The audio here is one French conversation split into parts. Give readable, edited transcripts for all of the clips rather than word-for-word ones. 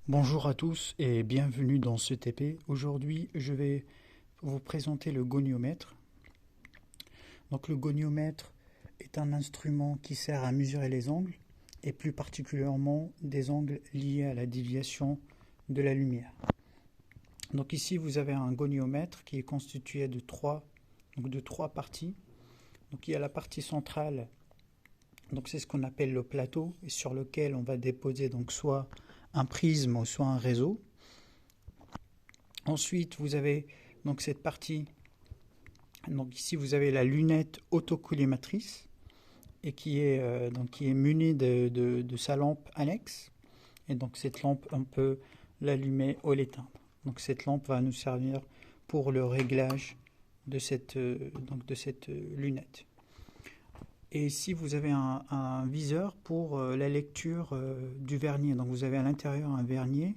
Bonjour à tous et bienvenue dans ce TP. Aujourd'hui, je vais vous présenter le goniomètre. Donc, le goniomètre est un instrument qui sert à mesurer les angles et plus particulièrement des angles liés à la déviation de la lumière. Donc ici, vous avez un goniomètre qui est constitué de trois parties. Donc il y a la partie centrale, donc c'est ce qu'on appelle le plateau, et sur lequel on va déposer donc soit un prisme ou soit un réseau. Ensuite, vous avez donc cette partie. Donc ici, vous avez la lunette autocollimatrice et qui est munie de sa lampe annexe. Et donc cette lampe, on peut l'allumer ou l'éteindre. Donc cette lampe va nous servir pour le réglage de cette lunette. Et ici, vous avez un viseur pour la lecture du vernier. Donc vous avez à l'intérieur un vernier.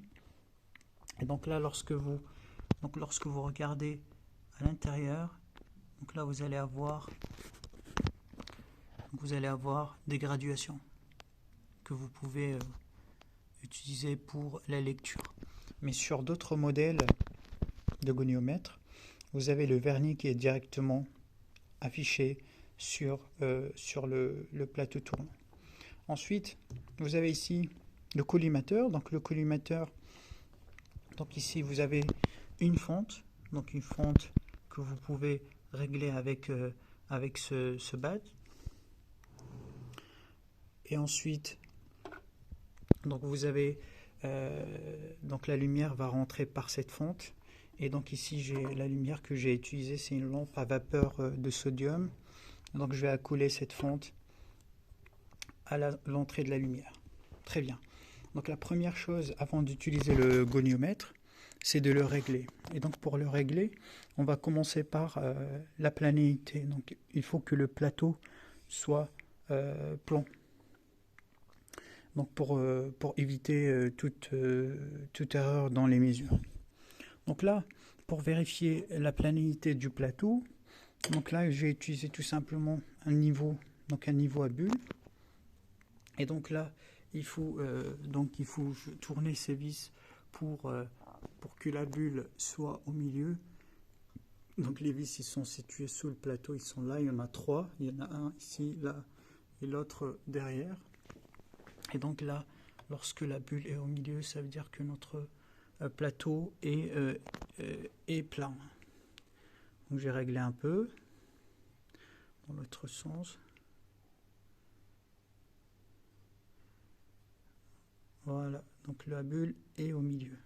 Et donc là, lorsque vous regardez à l'intérieur, donc là vous allez avoir des graduations que vous pouvez utiliser pour la lecture. Mais sur d'autres modèles de goniomètre, vous avez le vernis qui est directement affiché sur le plateau tournant. Ensuite, vous avez ici le collimateur. Donc le collimateur, donc ici vous avez une fente, que vous pouvez régler avec ce badge. Et ensuite, donc vous avez donc la lumière va rentrer par cette fente. Et donc ici, la lumière que j'ai utilisée, c'est une lampe à vapeur de sodium. Donc je vais accouler cette fente à l'entrée de la lumière. Très bien. Donc la première chose avant d'utiliser le goniomètre, c'est de le régler. Et donc pour le régler, on va commencer par la planéité. Donc il faut que le plateau soit plan. Donc pour éviter toute erreur dans les mesures. Donc là, pour vérifier la planéité du plateau, donc là, j'ai utilisé tout simplement un niveau à bulle. Et donc là, il faut tourner ces vis pour que la bulle soit au milieu. Donc les vis, ils sont situés sous le plateau, ils sont là, il y en a trois. Il y en a un ici, là, et l'autre derrière. Et donc là, lorsque la bulle est au milieu, ça veut dire que notre plateau est plein. Donc j'ai réglé un peu dans l'autre sens. Voilà, donc la bulle est au milieu.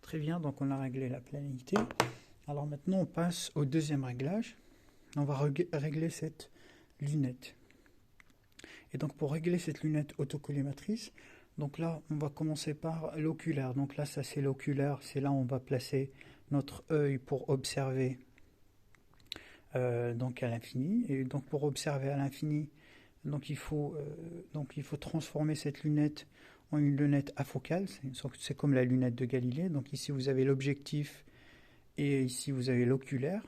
Très bien, donc on a réglé la planéité. Alors maintenant on passe au deuxième réglage. On va régler cette lunette. Et donc pour régler cette lunette autocollimatrice, donc là on va commencer par l'oculaire. Donc là ça c'est l'oculaire, c'est là où on va placer notre œil pour observer donc à l'infini. Et donc pour observer à l'infini, donc il faut transformer cette lunette en une lunette afocale. C'est comme la lunette de Galilée. Donc ici vous avez l'objectif et ici vous avez l'oculaire.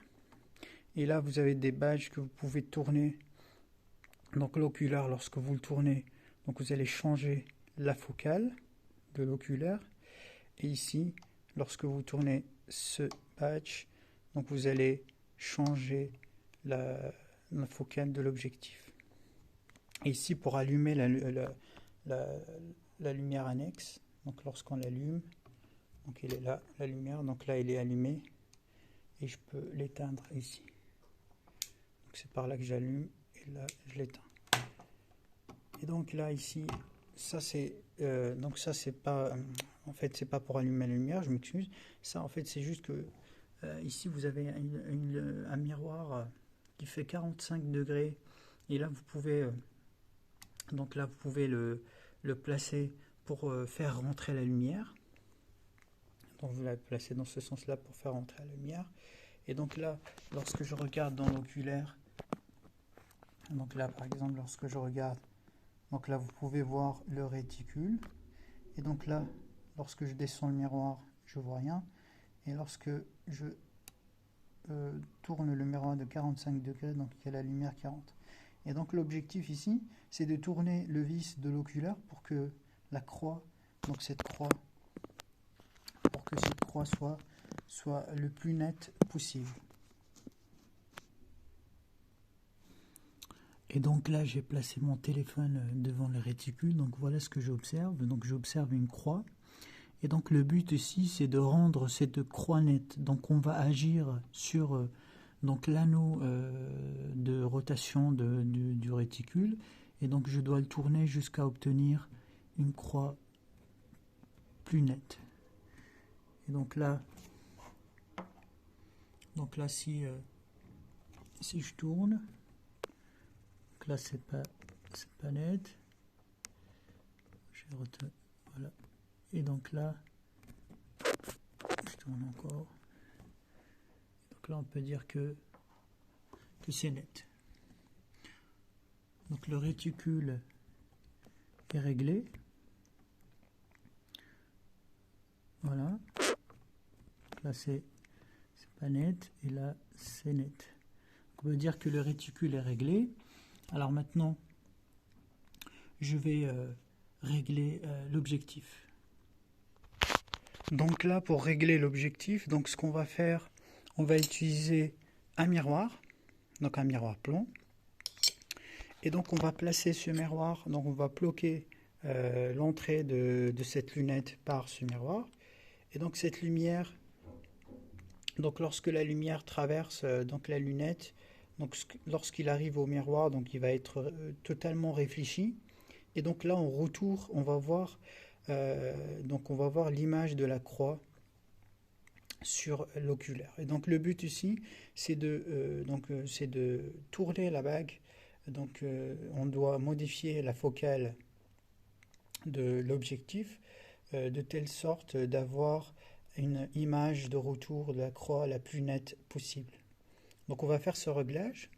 Et là vous avez des badges que vous pouvez tourner. Donc l'oculaire, lorsque vous le tournez, donc vous allez changer la focale de l'oculaire. Et ici, lorsque vous tournez ce badge, donc vous allez changer la focale de l'objectif. Et ici, pour allumer la lumière annexe, donc lorsqu'on l'allume, donc il est là, la lumière, donc là il est allumé, et je peux l'éteindre ici. Donc c'est par là que j'allume, et là je l'éteins. Et donc là ici, ça c'est pas, en fait c'est pas pour allumer la lumière, je m'excuse. Ça en fait c'est juste que ici vous avez un miroir qui fait 45 degrés, et là vous pouvez le placer pour faire rentrer la lumière. Donc vous la placez dans ce sens-là pour faire rentrer la lumière. Et donc là, lorsque je regarde dans l'oculaire, donc là par exemple lorsque je regarde, donc là vous pouvez voir le réticule. Et donc là, lorsque je descends le miroir, je vois rien. Et lorsque je tourne le miroir de 45 degrés, donc il y a la lumière qui rentre. Et donc l'objectif ici, c'est de tourner le vis de l'oculaire pour que la croix, donc cette croix que cette croix soit le plus nette possible. Et donc là, j'ai placé mon téléphone devant le réticule. Donc voilà ce que j'observe. Donc j'observe une croix. Et donc le but ici, c'est de rendre cette croix nette. Donc on va agir sur donc l'anneau de rotation du réticule. Et donc je dois le tourner jusqu'à obtenir une croix plus nette. Et donc là si je tourne, donc là c'est pas net. Voilà. Et donc là, je tourne encore. Donc là on peut dire que c'est net. Donc le réticule est réglé. Voilà. Donc là c'est pas net et là c'est net. Donc on peut dire que le réticule est réglé. Alors maintenant, je vais régler l'objectif. Donc là, pour régler l'objectif, donc ce qu'on va faire, on va utiliser un miroir, donc un miroir plomb. Et donc on va placer ce miroir, donc on va bloquer l'entrée de cette lunette par ce miroir. Et donc cette lumière, donc lorsque la lumière traverse donc la lunette, donc lorsqu'il arrive au miroir, donc il va être totalement réfléchi. Et donc là, en retour, on va voir l'image de la croix sur l'oculaire. Et donc le but ici, c'est de tourner la bague. Donc on doit modifier la focale de l'objectif de telle sorte d'avoir une image de retour de la croix la plus nette possible. Donc on va faire ce réglage.